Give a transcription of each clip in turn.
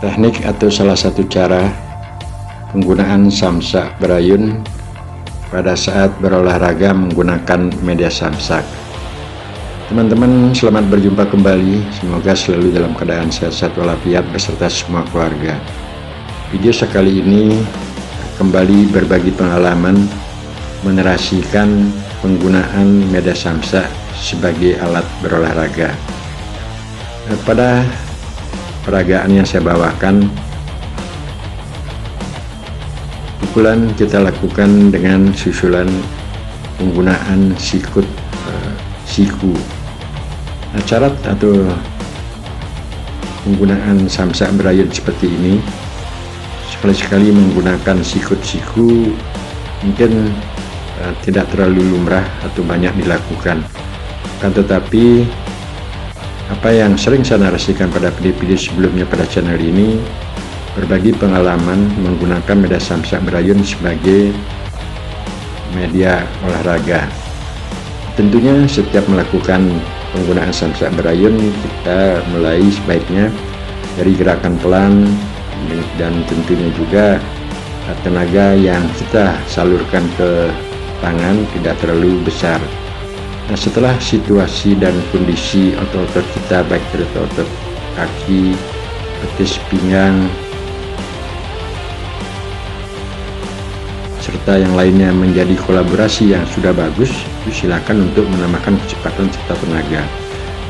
Teknik atau salah satu cara penggunaan samsak berayun pada saat berolahraga menggunakan media samsak. Teman-teman, selamat berjumpa kembali. Semoga selalu dalam keadaan sehat walafiat beserta semua keluarga. Video sekali ini kembali berbagi pengalaman menerasikan penggunaan media samsak sebagai alat berolahraga. Pada peragaan yang saya bawakan, pukulan kita lakukan dengan susulan penggunaan siku. Syarat atau penggunaan samsak berayun seperti ini, sekali-sekali menggunakan sikut-siku mungkin tidak terlalu lumrah atau banyak dilakukan. Kan tetapi apa yang sering saya narasikan pada video-video sebelumnya pada channel ini, berbagi pengalaman menggunakan media samsak berayun sebagai media olahraga. Tentunya setiap melakukan penggunaan samsak berayun, kita mulai sebaiknya dari gerakan pelan dan tentunya juga tenaga yang kita salurkan ke tangan tidak terlalu besar. Nah, setelah situasi dan kondisi otot-otot kita, baik dari otot kaki, betis, pinggang, serta yang lainnya menjadi kolaborasi yang sudah bagus, silakan untuk menambahkan kecepatan serta tenaga.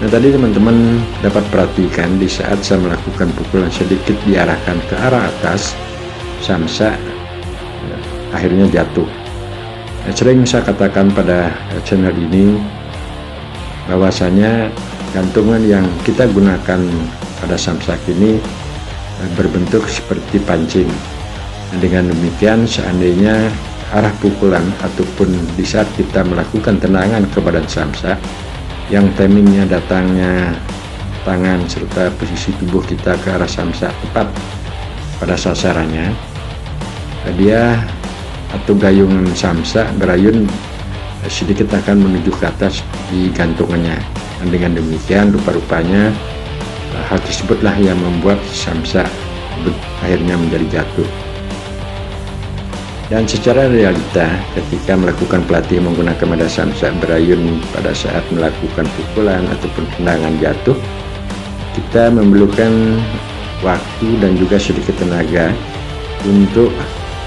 Nah, tadi teman-teman dapat perhatikan di saat saya melakukan pukulan sedikit diarahkan ke arah atas, samsak akhirnya jatuh. Sering saya katakan pada channel ini bahwasanya gantungan yang kita gunakan pada samsak ini berbentuk seperti pancing. Dengan demikian, seandainya arah pukulan ataupun di saat kita melakukan tendangan ke badan samsak yang timingnya datangnya tangan serta posisi tubuh kita ke arah samsak tepat pada sasarannya, dia atau gayungan samsak berayun sedikit akan menuju ke atas di gantungannya. Dan dengan demikian rupa-rupanya hal tersebutlah yang membuat samsak akhirnya menjadi jatuh. Dan secara realita, ketika melakukan pelatihan menggunakan media samsak berayun pada saat melakukan pukulan ataupun tendangan jatuh, kita memerlukan waktu dan juga sedikit tenaga untuk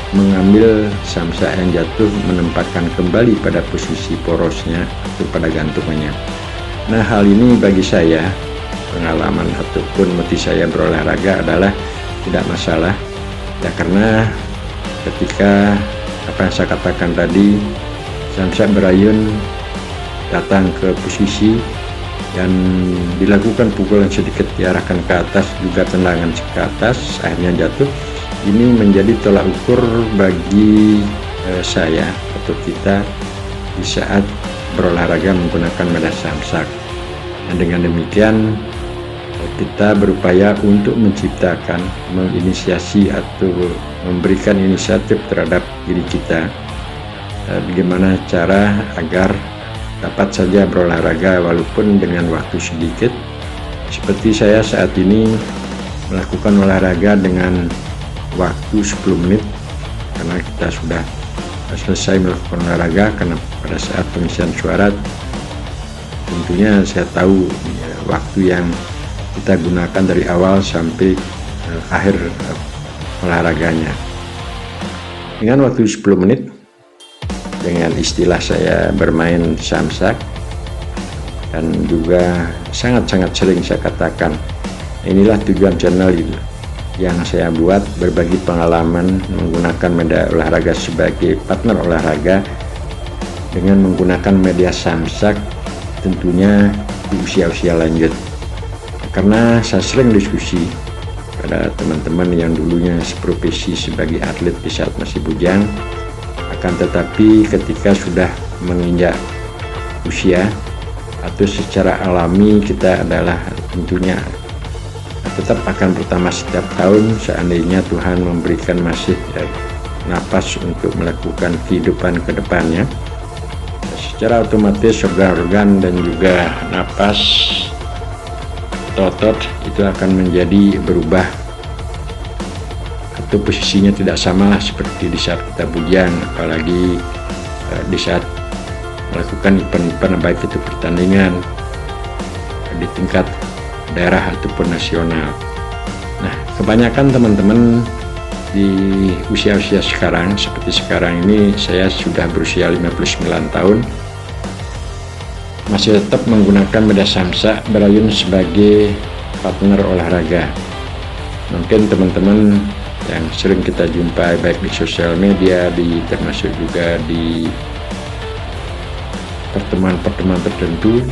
mengambil samsak yang jatuh, menempatkan kembali pada posisi porosnya atau pada gantungannya. Nah, hal ini bagi saya, pengalaman ataupun motivasi saya berolahraga adalah tidak masalah ya, karena ketika apa yang saya katakan tadi, samsak berayun datang ke posisi dan dilakukan pukulan sedikit diarahkan ke atas, juga tendangan ke atas, akhirnya jatuh. Ini menjadi tolak ukur bagi saya atau kita di saat berolahraga menggunakan media samsak. Dan dengan demikian kita berupaya untuk menciptakan, menginisiasi atau memberikan inisiatif terhadap diri kita, bagaimana cara agar dapat saja berolahraga walaupun dengan waktu sedikit. Seperti saya saat ini melakukan olahraga dengan waktu 10 menit karena kita sudah selesai melakukan olahraga, karena pada saat pengisian suara tentunya saya tahu waktu yang kita gunakan dari awal sampai akhir olahraganya. Dengan waktu 10 menit, dengan istilah saya bermain samsak, dan juga sangat-sangat sering saya katakan, inilah tujuan channel ini yang saya buat, berbagi pengalaman menggunakan media olahraga sebagai partner olahraga dengan menggunakan media samsak, tentunya di usia-usia lanjut. Karena saya sering diskusi pada teman-teman yang dulunya seprofesi sebagai atlet di saat masih bujang, akan tetapi ketika sudah menginjak usia atau secara alami kita adalah tentunya tetap akan pertama setiap tahun, seandainya Tuhan memberikan masih napas untuk melakukan kehidupan ke depannya, secara otomatis organ-organ dan juga napas otot itu akan menjadi berubah atau posisinya tidak sama seperti di saat kita bujang, apalagi di saat melakukan event-event baik itu pertandingan di tingkat daerah ataupun nasional. Nah, kebanyakan teman-teman di usia-usia sekarang, seperti sekarang ini saya sudah berusia 59 tahun, masih tetap menggunakan media samsak berayun sebagai partner olahraga. Mungkin teman-teman yang sering kita jumpai baik di sosial media, termasuk juga di pertemuan-pertemuan tertentu,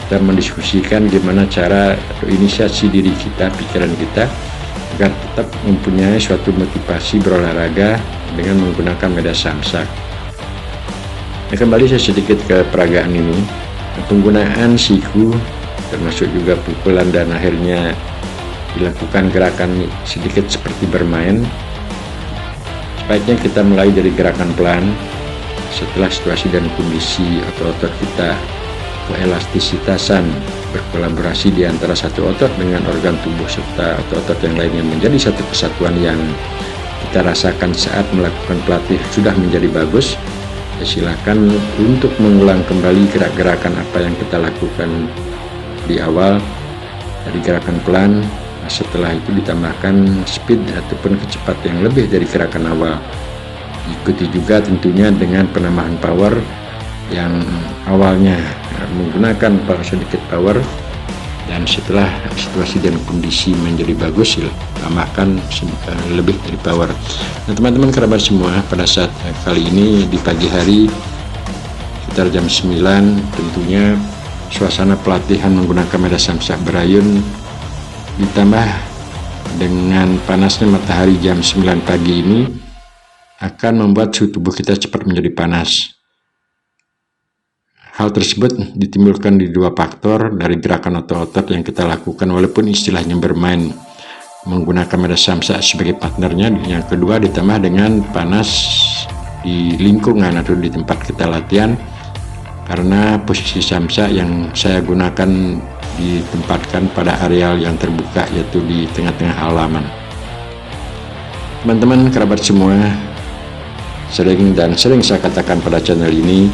kita mendiskusikan gimana cara atau inisiasi diri kita, pikiran kita, agar tetap mempunyai suatu motivasi berolahraga dengan menggunakan media samsak. Nah, kembali saya sedikit ke peragaan ini. Penggunaan siku termasuk juga pukulan dan akhirnya dilakukan gerakan sedikit seperti bermain. Sebaiknya kita mulai dari gerakan pelan. Setelah situasi dan kondisi otot-otot kita keelastisitasan berkolaborasi di antara satu otot dengan organ tubuh serta otot-otot yang lainnya menjadi satu kesatuan yang kita rasakan saat melakukan pelatih sudah menjadi bagus, ya silakan untuk mengulang kembali gerak-gerakan apa yang kita lakukan di awal dari gerakan pelan. Setelah itu ditambahkan speed ataupun kecepatan yang lebih dari gerakan awal. Ikuti juga tentunya dengan penambahan power yang awalnya menggunakan sedikit power, dan setelah situasi dan kondisi menjadi bagus tambahkan lebih dari power. Nah, teman-teman kerabat semua, pada saat kali ini di pagi hari sekitar jam 9, tentunya suasana pelatihan menggunakan media samsak berayun ditambah dengan panasnya matahari jam 9 pagi ini akan membuat suhu tubuh kita cepat menjadi panas. Hal tersebut ditimbulkan di dua faktor dari gerakan otot-otot yang kita lakukan, walaupun istilahnya bermain menggunakan media samsak sebagai partnernya. Yang kedua ditambah dengan panas di lingkungan atau di tempat kita latihan, karena posisi samsak yang saya gunakan ditempatkan pada areal yang terbuka, yaitu di tengah-tengah halaman. Teman-teman kerabat semua, sering saya katakan pada channel ini,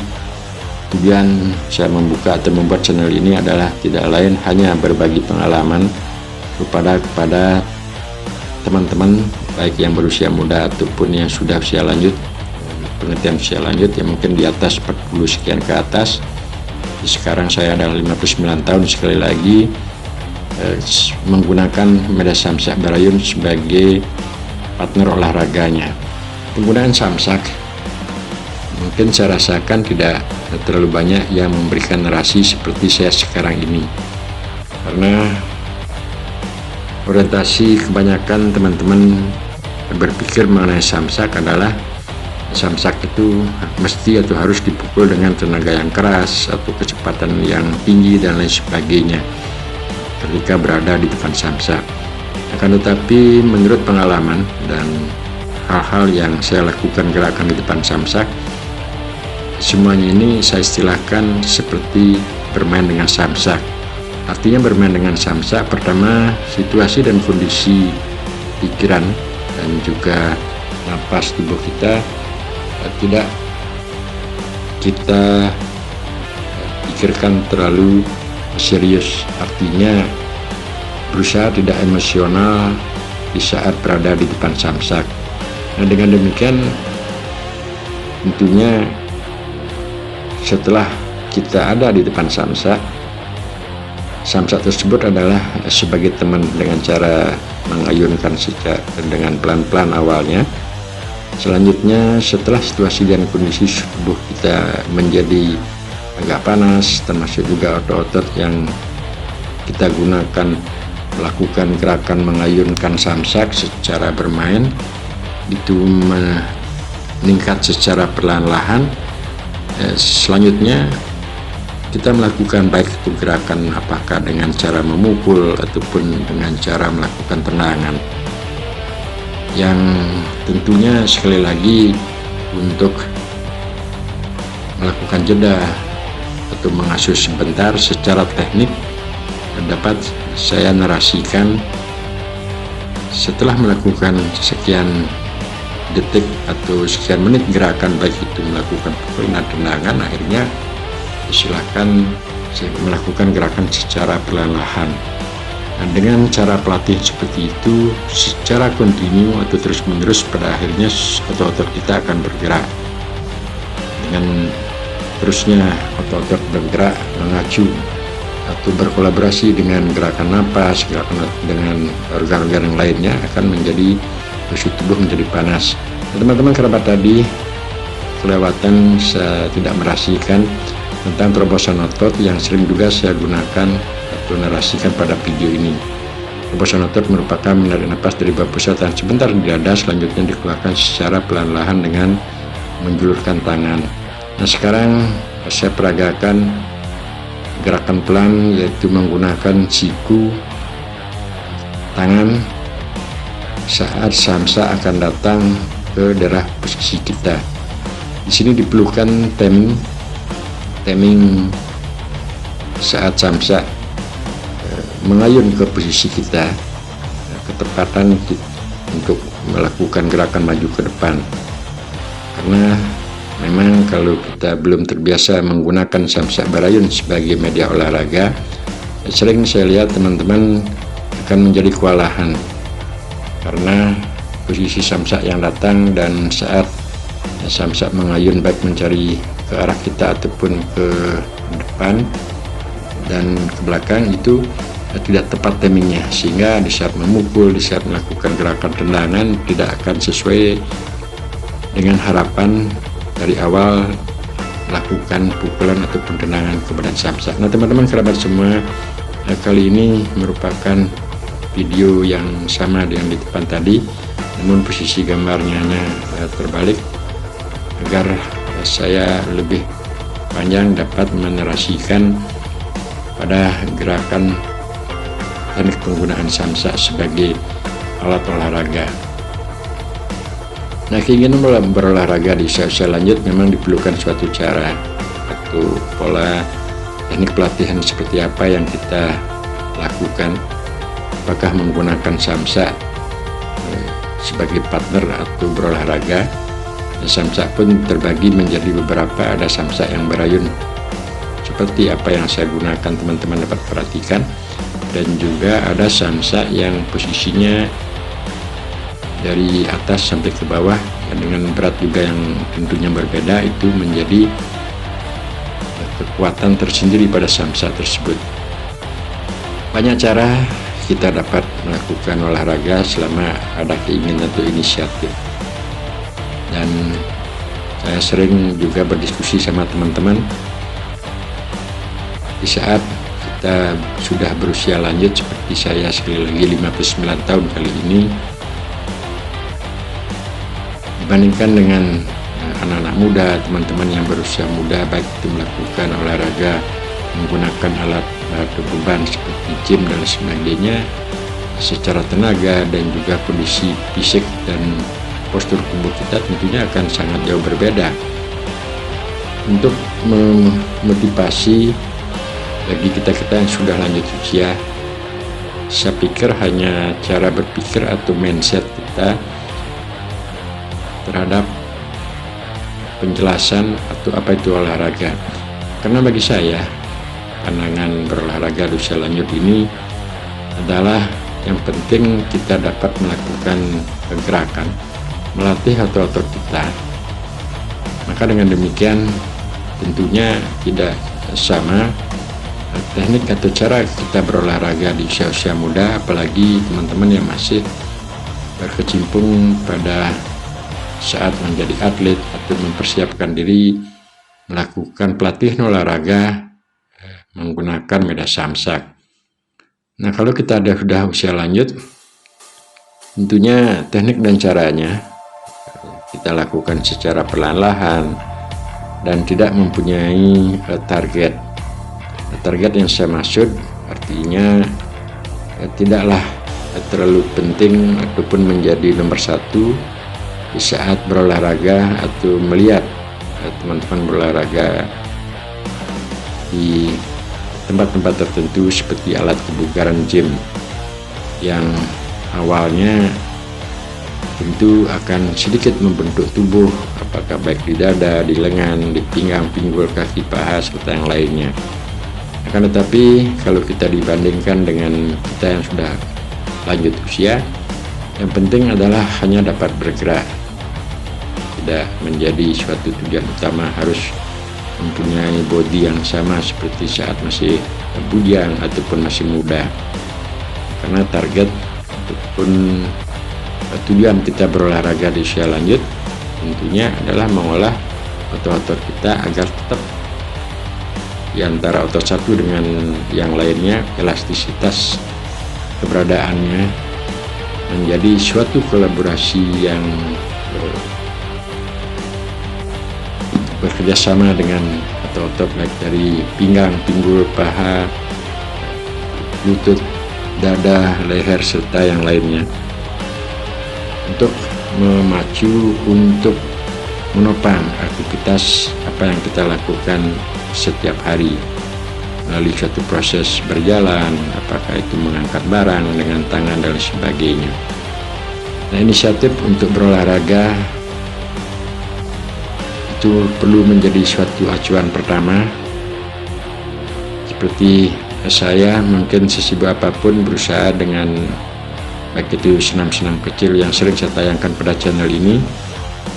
tujuan saya membuka atau membuat channel ini adalah tidak lain hanya berbagi pengalaman kepada teman-teman baik yang berusia muda ataupun yang sudah usia lanjut, pengertian usia lanjut yang mungkin di atas 40 sekian ke atas. Sekarang saya adalah 59 tahun, sekali lagi menggunakan media samsak berayun sebagai partner olahraganya. Penggunaan samsak mungkin saya rasakan tidak terlalu banyak yang memberikan narasi seperti saya sekarang ini, karena orientasi kebanyakan teman-teman berpikir mengenai samsak adalah samsak itu mesti atau harus dipukul dengan tenaga yang keras atau kecepatan yang tinggi dan lain sebagainya ketika berada di depan samsak. Akan tetapi menurut pengalaman dan hal-hal yang saya lakukan gerakan di depan samsak, semuanya ini saya istilahkan seperti bermain dengan samsak. Artinya bermain dengan samsak, pertama situasi dan kondisi pikiran dan juga napas tubuh kita tidak kita pikirkan terlalu serius, artinya berusaha tidak emosional di saat berada di depan samsak. Nah, dengan demikian tentunya setelah kita ada di depan samsak tersebut adalah sebagai teman dengan cara mengayunkan dengan pelan-pelan awalnya. Selanjutnya setelah situasi dan kondisi tubuh kita menjadi agak panas, termasuk juga otot-otot yang kita gunakan melakukan gerakan mengayunkan samsak secara bermain itu meningkat secara perlahan-lahan. Selanjutnya kita melakukan baik itu gerakan apakah dengan cara memukul ataupun dengan cara melakukan tendangan, yang tentunya sekali lagi untuk melakukan jeda atau mengasuh sebentar secara teknik dapat saya narasikan setelah melakukan sekian detik atau sekian menit gerakan, baik itu melakukan pukulan dan tendangan, akhirnya silakan melakukan gerakan secara perlahan-lahan. Nah, dengan cara pelatih seperti itu secara kontinu atau terus-menerus, pada akhirnya otot-otot kita akan bergerak. Dengan terusnya otot-otot bergerak mengacu atau berkolaborasi dengan gerakan napas, gerakan dengan organ-organ yang lainnya, akan menjadi suhu tubuh menjadi panas. Teman-teman kerabat, tadi kelewatan saya tidak merahasiakan tentang terobosan otot yang sering juga saya gunakan atau narasikan pada video ini. Terobosan otot merupakan menarik napas dari bawah pusat tahan sebentar di dada, selanjutnya dikeluarkan secara pelan-lahan dengan menjulurkan tangan. Nah, sekarang saya peragakan gerakan pelan, yaitu menggunakan siku tangan saat samsa akan datang ke daerah posisi kita. Di sini diperlukan timing saat samsa mengayun ke posisi kita, ketepatan untuk melakukan gerakan maju ke depan. Karena memang kalau kita belum terbiasa menggunakan samsa berayun sebagai media olahraga, sering saya lihat teman-teman akan menjadi kewalahan karena posisi samsa yang datang dan saat samsa mengayun baik mencari ke arah kita ataupun ke depan dan ke belakang itu tidak tepat timingnya, sehingga di saat memukul, di saat melakukan gerakan tendangan tidak akan sesuai dengan harapan dari awal melakukan pukulan ataupun tendangan ke badan samsa. Nah, teman-teman kerabat semua, kali ini merupakan video yang sama dengan di depan tadi, namun posisi gambarnya terbalik agar saya lebih panjang dapat menarasikan pada gerakan teknik penggunaan samsa sebagai alat olahraga. Nah, keinginan berolahraga di usia lanjut memang diperlukan suatu cara atau pola teknik pelatihan seperti apa yang kita lakukan. Apakah menggunakan samsa sebagai partner atau berolahraga. Samsa pun terbagi menjadi beberapa, ada samsa yang berayun seperti apa yang saya gunakan, teman-teman dapat perhatikan, dan juga ada samsa yang posisinya dari atas sampai ke bawah dengan berat juga yang tentunya berbeda. Itu menjadi kekuatan tersendiri pada samsa tersebut. Banyak cara kita dapat melakukan olahraga selama ada keinginan atau inisiatif, dan saya sering juga berdiskusi sama teman-teman di saat kita sudah berusia lanjut seperti saya, sekali lagi 59 tahun kali ini, dibandingkan dengan anak-anak muda, teman-teman yang berusia muda, baik itu melakukan olahraga menggunakan alat beban seperti gym dan sebagainya, secara tenaga dan juga kondisi fisik dan postur tubuh kita tentunya akan sangat jauh berbeda. Untuk memotivasi bagi kita yang sudah lanjut usia, saya pikir hanya cara berpikir atau mindset kita terhadap penjelasan atau apa itu olahraga. Karena bagi saya, pandangan berolahraga di usia lanjut ini adalah yang penting kita dapat melakukan gerakan, melatih otot-otot kita. Maka dengan demikian tentunya tidak sama teknik atau cara kita berolahraga di usia-usia muda, apalagi teman-teman yang masih berkecimpung pada saat menjadi atlet atau mempersiapkan diri melakukan pelatihan olahraga menggunakan media samsa. Nah, kalau kita sudah usia lanjut, tentunya teknik dan caranya kita lakukan secara perlahan-lahan dan tidak mempunyai target. Target yang saya maksud artinya tidaklah terlalu penting ataupun menjadi nomor satu di saat berolahraga atau melihat teman-teman berolahraga di tempat-tempat tertentu seperti alat kebugaran gym yang awalnya tentu akan sedikit membentuk tubuh, apakah baik di dada, di lengan, di pinggang, pinggul, kaki, paha, serta yang lainnya. Akan tetapi kalau kita dibandingkan dengan kita yang sudah lanjut usia, yang penting adalah hanya dapat bergerak, tidak menjadi suatu tujuan utama harus mempunyai body yang sama seperti saat masih bujang ataupun masih muda. Karena target ataupun tujuan kita berolahraga di usia lanjut tentunya adalah mengolah otot-otot kita agar tetap di antara otot satu dengan yang lainnya elastisitas keberadaannya menjadi suatu kolaborasi yang bekerjasama dengan otot-otot baik dari pinggang, pinggul, paha, lutut, dada, leher, serta yang lainnya, untuk memacu untuk menopang aktivitas apa yang kita lakukan setiap hari melalui suatu proses berjalan, apakah itu mengangkat barang dengan tangan dan sebagainya. Nah, inisiatif untuk berolahraga itu perlu menjadi suatu acuan pertama. Seperti saya mungkin sesibuk apapun berusaha dengan baik itu senam-senam kecil yang sering saya tayangkan pada channel ini,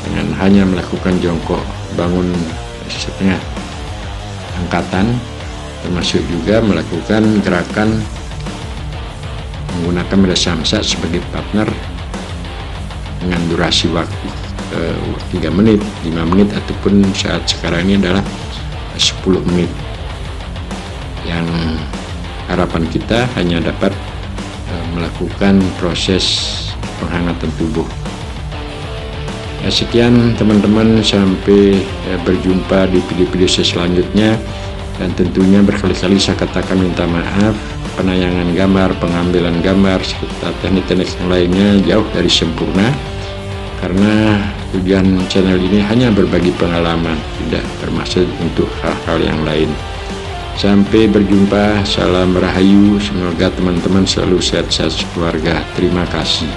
dengan hanya melakukan jongkok bangun setengah angkatan, termasuk juga melakukan gerakan menggunakan media samsat sebagai partner dengan durasi waktu 3 menit, 5 menit, ataupun saat sekarang ini adalah 10 menit, yang harapan kita hanya dapat melakukan proses penghangatan tubuh. Sekian teman-teman, sampai berjumpa di video-video selanjutnya. Dan tentunya berkali-kali saya katakan minta maaf, penayangan gambar, pengambilan gambar, serta teknik-teknik yang lainnya jauh dari sempurna, karena tujuan channel ini hanya berbagi pengalaman, tidak bermaksud untuk hal-hal yang lain. Sampai berjumpa, salam rahayu, semoga teman-teman selalu sehat-sehat keluarga. Terima kasih.